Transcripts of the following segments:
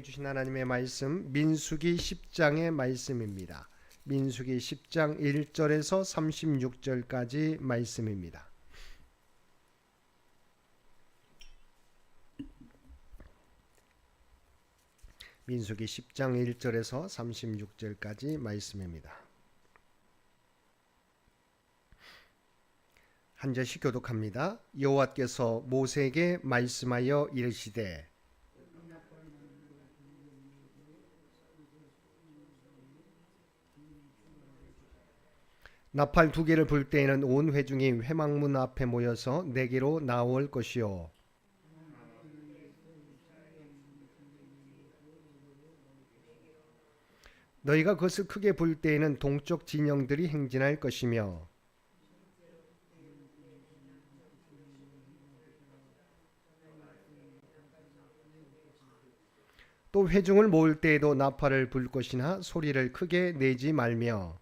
주신 하나님의 말씀 민수기 10장의 말씀입니다. 민수기 10장 1절에서 36절까지 말씀입니다. 민수기 10장 1절에서 36절까지 말씀입니다. 한 절씩 교독합니다. 여호와께서 모세에게 말씀하여 이르시되 나팔 두 개를 불 때에는 온 회중이 회막문 앞에 모여서 내게로 나올 것이요 너희가 그것을 크게 불 때에는 동쪽 진영들이 행진할 것이며 또 회중을 모을 때에도 나팔을 불 것이나 소리를 크게 내지 말며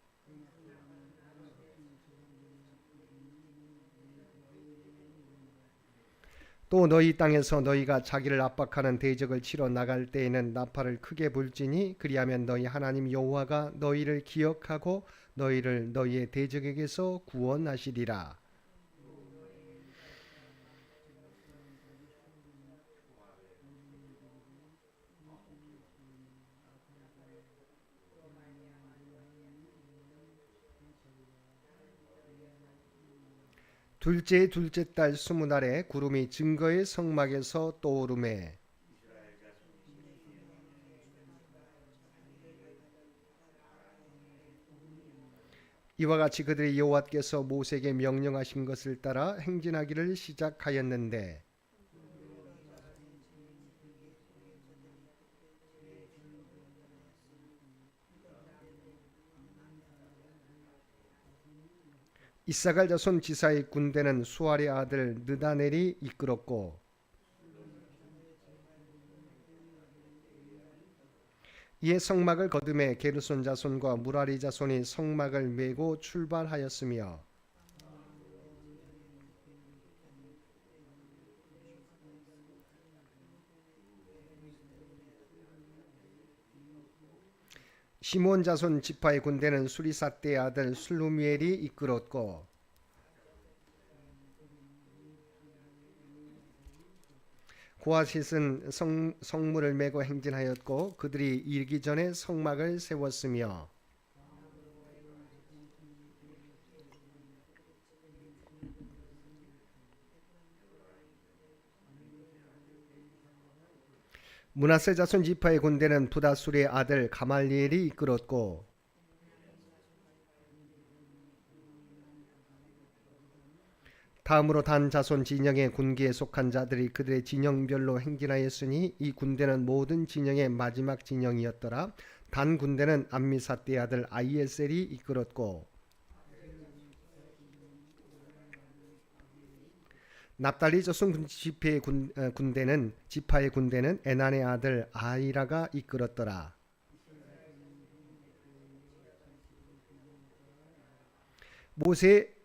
또 너희 땅에서 너희가 자기를 압박하는 대적을 치러 나갈 때에는 나팔을 크게 불지니 그리하면 너희 하나님 여호와가 너희를 기억하고 너희를 너희의 대적에게서 구원하시리라. 둘째 달 20날에 구름이 증거의 성막에서 떠오르매 이와 같이 그들이 여호와께서 모세에게 명령하신 것을 따라 행진하기를 시작하였는데 이사갈 자손 지사의 군대는 수알의 아들 느다넬이 이끌었고 이에 성막을 거두매 게르손 자손과 무라리 자손이 성막을 메고 출발하였으며 시몬 자손 지파의 군대는 수리사떼의 아들 슬루미엘이 이끌었고 고아셋은 성물을 메고 행진하였고 그들이 이르기 전에 성막을 세웠으며 므낫세 자손 지파의 군대는 부다술의 아들 가말리엘이 이끌었고 다음으로 단 자손 진영의 군기에 속한 자들이 그들의 진영별로 행진하였으니 이 군대는 모든 진영의 마지막 진영이었더라. 단 군대는 암미사떼의 아들 아이에셀이 이끌었고 납달리 자손 지파의 군대는 에난의 아들 아이라가 이끌었더라.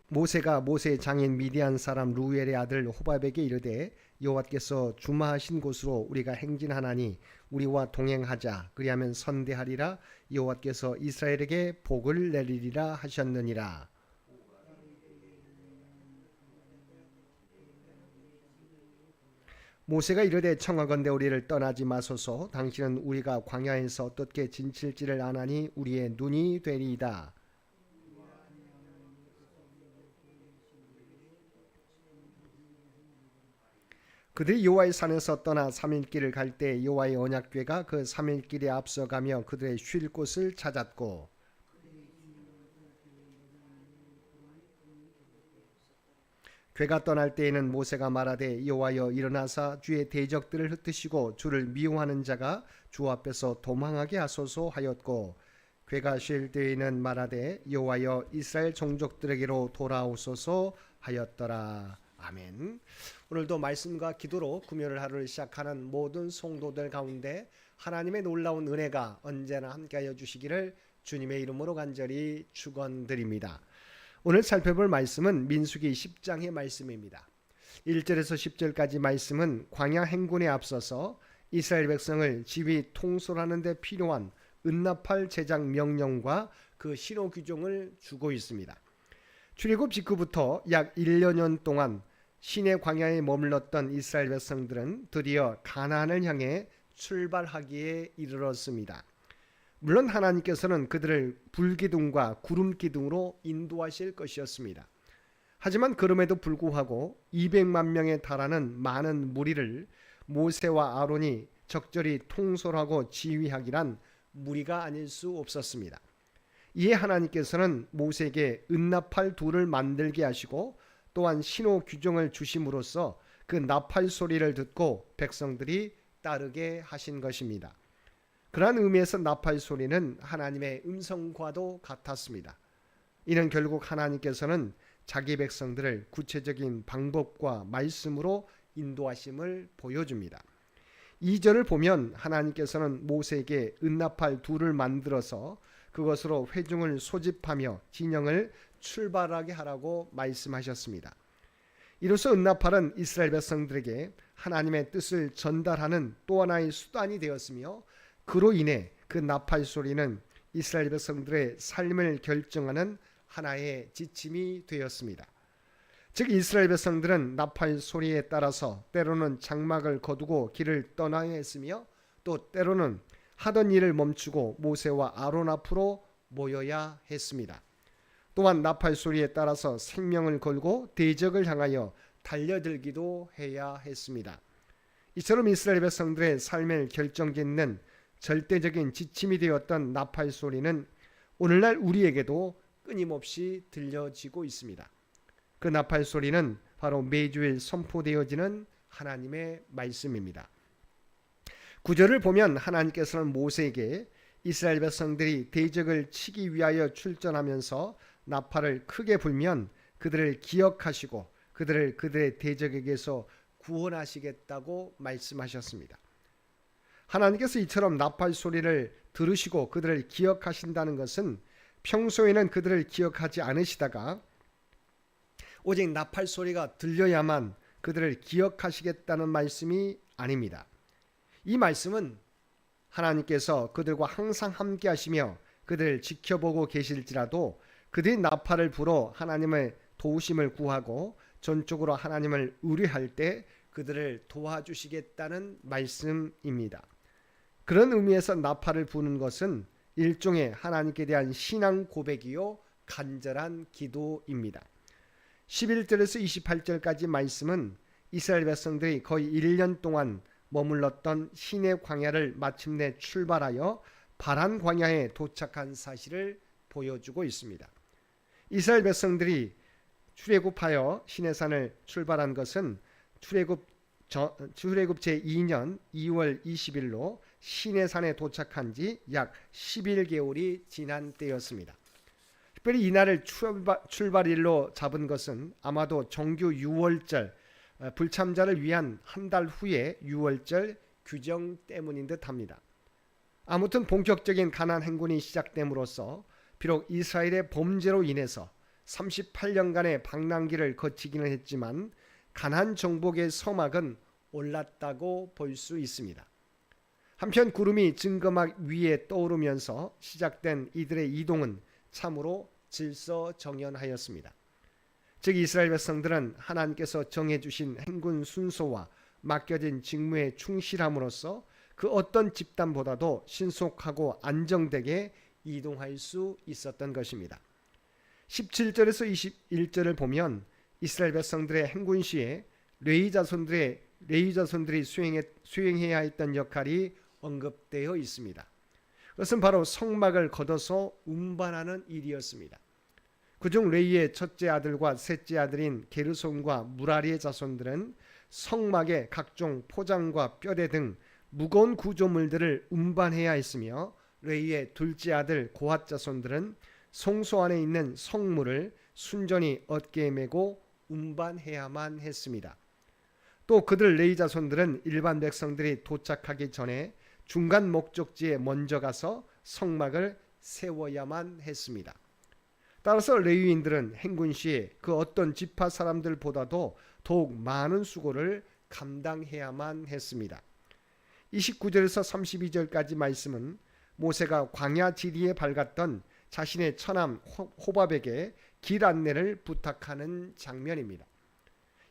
모세가 모세의 장인 미디안 사람 루엘의 아들 호밥에게 이르되 여호와께서 주마하신 곳으로 우리가 행진하나니 우리와 동행하자. 그리하면 선대하리라. 여호와께서 이스라엘에게 복을 내리리라 하셨느니라. 모세가 이르되 청하건대 우리를 떠나지 마소서. 당신은 우리가 광야에서 어떻게 진칠지를 아나니 우리의 눈이 되리이다. 그들이 여호와의 산에서 떠나 3일길을 갈 때 여호와의 언약궤가 그 3일길에 앞서가며 그들의 쉴 곳을 찾았고 궤가 떠날 때에는 모세가 말하되 여호와여 일어나사 주의 대적들을 흩으시고 주를 미워하는 자가 주 앞에서 도망하게 하소서 하였고 궤가 쉴 때에는 말하되 여호와여 이스라엘 종족들에게로 돌아오소서 하였더라. 아멘. 오늘도 말씀과 기도로 금요일 하루를 시작하는 모든 성도들 가운데 하나님의 놀라운 은혜가 언제나 함께하여 주시기를 주님의 이름으로 간절히 축원드립니다. 오늘 살펴볼 말씀은 민수기 10장의 말씀입니다. 1절에서 10절까지 말씀은 광야 행군에 앞서서 이스라엘 백성을 지휘 통솔하는 데 필요한 은나팔 제작 명령과 그 신호 규정을 주고 있습니다. 출애굽 직후부터 약 1년여 동안 시내 광야에 머물렀던 이스라엘 백성들은 드디어 가나안을 향해 출발하기에 이르렀습니다. 물론 하나님께서는 그들을 불기둥과 구름기둥으로 인도하실 것이었습니다. 하지만 그럼에도 불구하고 200만 명에 달하는 많은 무리를 모세와 아론이 적절히 통솔하고 지휘하기란 무리가 아닐 수 없었습니다. 이에 하나님께서는 모세에게 은나팔 둘을 만들게 하시고 또한 신호 규정을 주심으로써 그 나팔 소리를 듣고 백성들이 따르게 하신 것입니다. 그러한 의미에서 나팔 소리는 하나님의 음성과도 같았습니다. 이는 결국 하나님께서는 자기 백성들을 구체적인 방법과 말씀으로 인도하심을 보여줍니다. 2절을 보면 하나님께서는 모세에게 은나팔 둘을 만들어서 그것으로 회중을 소집하며 진영을 출발하게 하라고 말씀하셨습니다. 이로써 은나팔은 이스라엘 백성들에게 하나님의 뜻을 전달하는 또 하나의 수단이 되었으며 그로 인해 그 나팔 소리는 이스라엘 백성들의 삶을 결정하는 하나의 지침이 되었습니다. 즉 이스라엘 백성들은 나팔 소리에 따라서 때로는 장막을 거두고 길을 떠나야 했으며 또 때로는 하던 일을 멈추고 모세와 아론 앞으로 모여야 했습니다. 또한 나팔 소리에 따라서 생명을 걸고 대적을 향하여 달려들기도 해야 했습니다. 이처럼 이스라엘 백성들의 삶을 결정짓는 절대적인 지침이 되었던 나팔 소리는 오늘날 우리에게도 끊임없이 들려지고 있습니다. 그 나팔 소리는 바로 매주일 선포되어지는 하나님의 말씀입니다. 9절을 보면 하나님께서는 모세에게 이스라엘 백성들이 대적을 치기 위하여 출전하면서 나팔을 크게 불면 그들을 기억하시고 그들을 그들의 대적에게서 구원하시겠다고 말씀하셨습니다. 하나님께서 이처럼 나팔 소리를 들으시고 그들을 기억하신다는 것은 평소에는 그들을 기억하지 않으시다가 오직 나팔 소리가 들려야만 그들을 기억하시겠다는 말씀이 아닙니다. 이 말씀은 하나님께서 그들과 항상 함께 하시며 그들을 지켜보고 계실지라도 그들이 나팔을 불어 하나님의 도우심을 구하고 전적으로 하나님을 의뢰할 때 그들을 도와주시겠다는 말씀입니다. 그런 의미에서 나팔을 부는 것은 일종의 하나님께 대한 신앙 고백이요 간절한 기도입니다. 11절에서 28절까지 말씀은 이스라엘 백성들이 거의 1년 동안 머물렀던 시내 광야를 마침내 출발하여 바란 광야에 도착한 사실을 보여주고 있습니다. 이스라엘 백성들이 출애굽하여 시내산을 출발한 것은 출애굽 제2년 2월 20일로 시내산에 도착한 지 약 11개월이 지난 때였습니다. 특별히 이날을 출발일로 잡은 것은 아마도 정규 유월절 불참자를 위한 한 달 후의 유월절 규정 때문인 듯합니다. 아무튼 본격적인 가나안 행군이 시작됨으로써 비록 이스라엘의 범죄로 인해서 38년간의 방랑기를 거치기는 했지만 가나안 정복의 서막은 올랐다고 볼 수 있습니다. 한편 구름이 증거막 위에 떠오르면서 시작된 이들의 이동은 참으로 질서정연하였습니다. 즉 이스라엘 백성들은 하나님께서 정해주신 행군 순서와 맡겨진 직무에 충실함으로써 그 어떤 집단보다도 신속하고 안정되게 이동할 수 있었던 것입니다. 17절에서 21절을 보면 이스라엘 백성들의 행군 시에 레위 자손들이 수행해야 했던 역할이 언급되어 있습니다. 그것은 바로 성막을 걷어서 운반하는 일이었습니다. 그중 레위의 첫째 아들과 셋째 아들인 게르손과 무라리의 자손들은 성막의 각종 포장과 뼈대 등 무거운 구조물들을 운반해야 했으며 레위의 둘째 아들 고핫 자손들은 성소 안에 있는 성물을 순전히 어깨에 메고 운반해야만 했습니다. 또 그들 레위 자손들은 일반 백성들이 도착하기 전에 중간 목적지에 먼저 가서 성막을 세워야만 했습니다. 따라서 레위인들은 행군 시에 그 어떤 지파 사람들보다도 더욱 많은 수고를 감당해야만 했습니다. 29절에서 32절까지 말씀은 모세가 광야 지리에 밝았던 자신의 처남 호밥에게 길 안내를 부탁하는 장면입니다.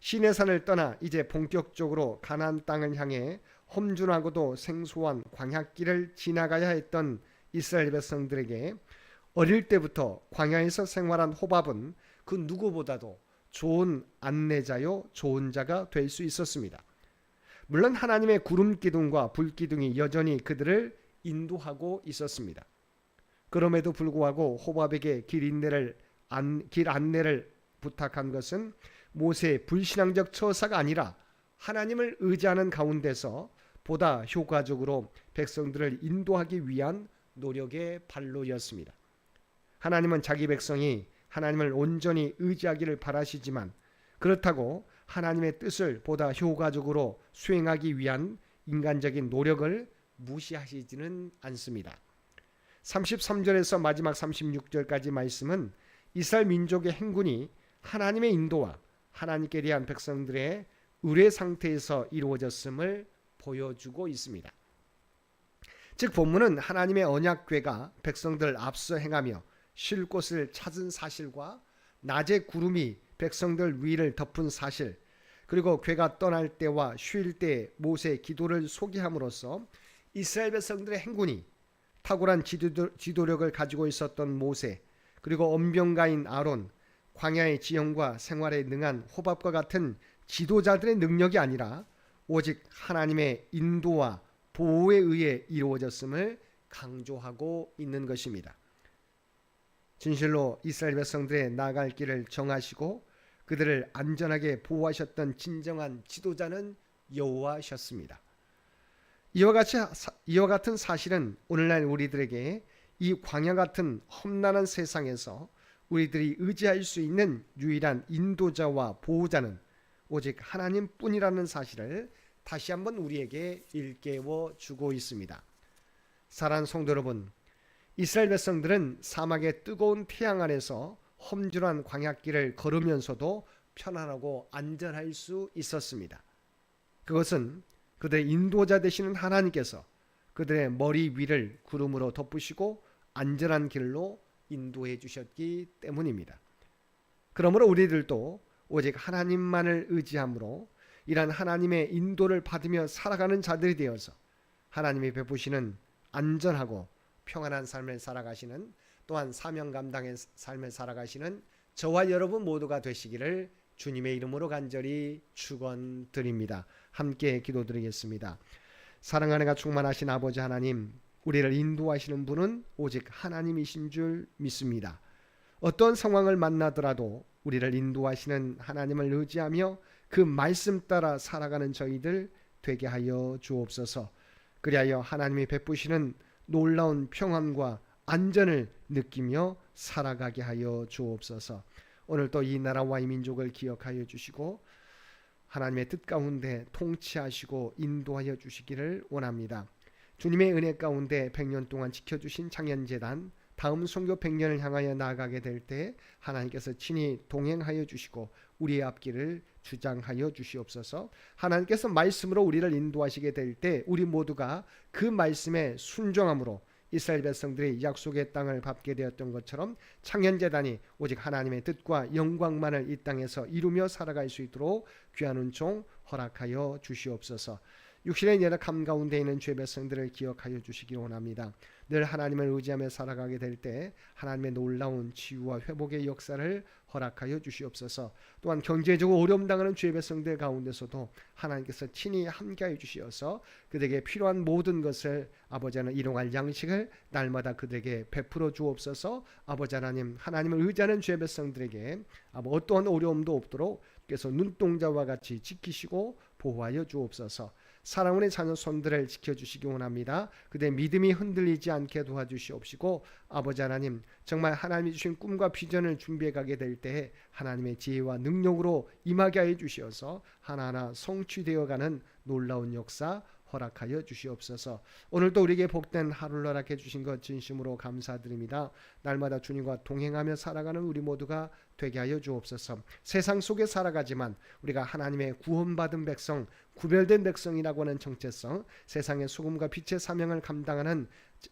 시내산을 떠나 이제 본격적으로 가나안 땅을 향해 험준하고도 생소한 광야길을 지나가야 했던 이스라엘 백성들에게 어릴 때부터 광야에서 생활한 호밥은 그 누구보다도 좋은 안내자요 좋은 자가 될 수 있었습니다. 물론 하나님의 구름 기둥과 불 기둥이 여전히 그들을 인도하고 있었습니다. 그럼에도 불구하고 호밥에게 길 안내를 부탁한 것은 모세의 불신앙적 처사가 아니라 하나님을 의지하는 가운데서 보다 효과적으로 백성들을 인도하기 위한 노력의 발로였습니다. 하나님은 자기 백성이 하나님을 온전히 의지하기를 바라시지만 그렇다고 하나님의 뜻을 보다 효과적으로 수행하기 위한 인간적인 노력을 무시하시지는 않습니다. 33절에서 마지막 36절까지 말씀은 이스라엘 민족의 행군이 하나님의 인도와 하나님께 대한 백성들의 의뢰 상태에서 이루어졌음을 보여주고 있습니다. 즉 본문은 하나님의 언약궤가 백성들을 앞서 행하며 쉴 곳을 찾은 사실과 낮의 구름이 백성들 위를 덮은 사실, 그리고 궤가 떠날 때와 쉴 때 모세의 기도를 소개함으로써 이스라엘 백성들의 행군이 탁월한 지도력을 가지고 있었던 모세, 그리고 언병가인 아론, 광야의 지형과 생활에 능한 호밥과 같은 지도자들의 능력이 아니라 오직 하나님의 인도와 보호에 의해 이루어졌음을 강조하고 있는 것입니다. 진실로 이스라엘 백성들의 나아갈 길을 정하시고 그들을 안전하게 보호하셨던 진정한 지도자는 여호와셨습니다. 이와 같은 사실은 오늘날 우리들에게 이 광야 같은 험난한 세상에서 우리들이 의지할 수 있는 유일한 인도자와 보호자는 오직 하나님뿐이라는 사실을 다시 한번 우리에게 일깨워 주고 있습니다. 사랑하는 성도 여러분, 이스라엘 백성들은 사막의 뜨거운 태양 아래서 험준한 광야길을 걸으면서도 편안하고 안전할 수 있었습니다. 그것은 그들의 인도자 되시는 하나님께서 그들의 머리 위를 구름으로 덮으시고 안전한 길로 인도해 주셨기 때문입니다. 그러므로 우리들도 오직 하나님만을 의지함으로 이러한 하나님의 인도를 받으며 살아가는 자들이 되어서 하나님이 베푸시는 안전하고 평안한 삶을 살아가시는, 또한 사명 감당의 삶을 살아가시는 저와 여러분 모두가 되시기를 주님의 이름으로 간절히 축원드립니다. 함께 기도드리겠습니다. 사랑하는 가 충만하신 아버지 하나님, 우리를 인도하시는 분은 오직 하나님이신 줄 믿습니다. 어떤 상황을 만나더라도 우리를 인도하시는 하나님을 의지하며 그 말씀 따라 살아가는 저희들 되게 하여 주옵소서. 그리하여 하나님이 베푸시는 놀라운 평안과 안전을 느끼며 살아가게 하여 주옵소서. 오늘 또 이 나라와 이 민족을 기억하여 주시고 하나님의 뜻 가운데 통치하시고 인도하여 주시기를 원합니다. 주님의 은혜 가운데 100년 동안 지켜주신 창현재단 다음 선교 100년을 향하여 나아가게 될 때 하나님께서 친히 동행하여 주시고 우리의 앞길을 주장하여 주시옵소서. 하나님께서 말씀으로 우리를 인도하시게 될 때 우리 모두가 그 말씀에 순종함으로 이스라엘 백성들이 약속의 땅을 밟게 되었던 것처럼 창현재단이 오직 하나님의 뜻과 영광만을 이 땅에서 이루며 살아갈 수 있도록 귀한 은총 허락하여 주시옵소서. 육신의 연약함 가운데 있는 죄 백성들을 기억하여 주시기를 원합니다. 늘 하나님을 의지하며 살아가게 될 때 하나님의 놀라운 치유와 회복의 역사를 허락하여 주시옵소서. 또한 경제적으로 어려움 당하는 죄 백성들 가운데서도 하나님께서 친히 함께하여 주시어서 그들에게 필요한 모든 것을 아버지 하나님 일용할 양식을 날마다 그들에게 베풀어 주옵소서. 아버지 하나님, 하나님을 의지하는 죄 백성들에게 어떠한 어려움도 없도록 그래서 눈동자와 같이 지키시고 보호하여 주옵소서. 사랑하는 자녀 손들을 지켜주시기 원합니다. 그들의 믿음이 흔들리지 않게 도와주시옵시고 아버지 하나님, 정말 하나님이 주신 꿈과 비전을 준비해 가게 될 때에 하나님의 지혜와 능력으로 임하게 하여 주시어서 하나하나 성취되어가는 놀라운 역사 허락하여 주시옵소서. 오늘도 우리에게 복된 하루를 허락해 주신 것 진심으로 감사드립니다. 날마다 주님과 동행하며 살아가는 우리 모두가 되게 하여 주옵소서. 세상 속에 살아가지만 우리가 하나님의 구원받은 백성, 구별된 백성이라고 하는 정체성, 세상의 소금과 빛의 사명을 감당하는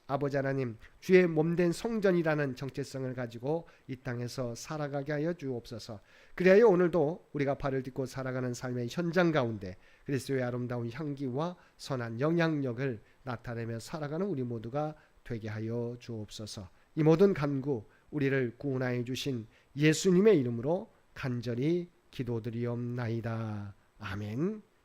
아버지 하나님, 주의 몸된 성전이라는 정체성을 가지고 이 땅에서 살아가게 하여 주옵소서. 그리하여 오늘도 우리가 발을 딛고 살아가는 삶의 현장 가운데 그리스도의 아름다운 향기와 선한 영향력을 나타내며 살아가는 우리 모두가 되게 하여 주옵소서. 이 모든 간구 우리를 구원하여 주신 예수님의 이름으로 간절히 기도드리옵나이다. 아멘.